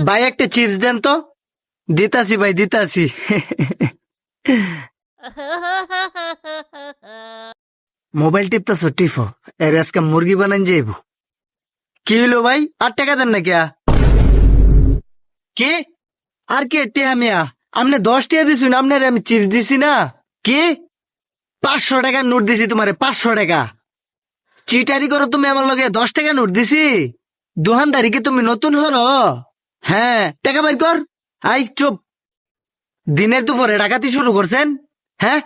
ভাই একটা চিপস দেন তো। দিতাছি ভাই, দিতাছি। মোবাইল টিপতেছ, টিফো। এর আজকে মুরগি বানান যাইব। কি হইলো ভাই, 8 টাকা দেন না কিয়া? কি আর কি টিয়া মিয়া? আপনি 10 টাকা দিছুন, আপনার আমি চিপস দিছি না। কি 500 টাকার নোট দিছি তোমারে, 500 টাকা? চিটারি করো তুমি আমার লগে, 10 টাকা নোট দিছি। দোকানদারি কি তুমি নতুন হলো? হ্যাঁ, টাকা বের কর। আই চুপ। দিনের দুপুরে ডাকাতি শুরু করছেন? হ্যাঁ,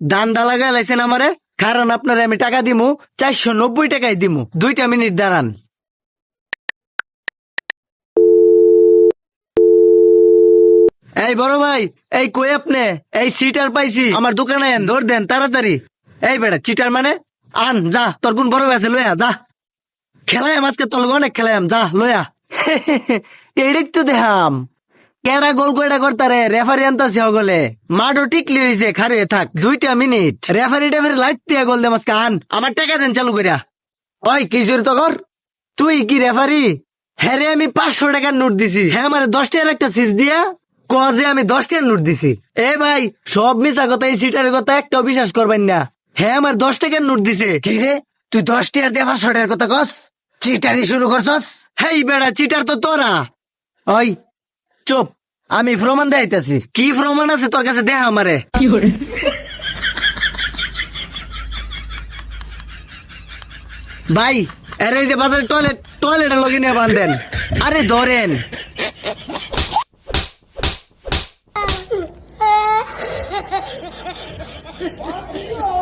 দান্দা লাগা লাইছেন আমারে। কারণ আপনারে আমি টাকা দিমু, 490 টাকায় দিমু। 2টা মিনিট দাঁড়ান। এই বড় ভাই, এই কই আপনি? এই সিটার পাইছি, আমার দোকানে আন, ধর দেন তাড়াতাড়ি। এই বেটা চিটার মানে আন, যা তোর কোন বড় ভাই আছে লয়া যা। খেলাম আজকে তোর লগে অনেক খেলাম, যা লয়া। এদিক তো দেখাম কেডা গোল কয়টা করতারে, রেফারি আনতাছে হগলে। মাঠও টিকলি হইছে, খারে থাক 2টা মিনিট। রেফারি টেফারি লাইট দিয়া গোল দে মাঝকে আন, আমার টাকা দেন চালু করিয়া। ওই কিশোর তো কর, তুই কি রেফারি? হ্যাঁ রে, আমি 500 টাকার নোট দিছি। হ্যাঁ, আমার 10 টাকার একটা চিপস দিয়া কজে আমি 10 টাকার নোট দিছি। এ ভাই, সব মিছা কথা, এই সিটারের কথা একটাও বিশ্বাস করবেন না। হ্যাঁ, আমার 10 টাকার নোট দিছে। কি রে, তুই 10 টাকার দিয়ে 500 টাকার কথা কস? চিটারি শুরু করছস? হেই বেড়া, চিটার তো তোরা। ওই চুপ, আমি প্রমাণ দেখাইতেছি। কি প্রমাণ আছে তোর কাছে, দেখ আমারে। ভাই, আরে এই যে বাজারে টয়লেটের লগে নিয়ে বান্ধেন। আরে ধরেন।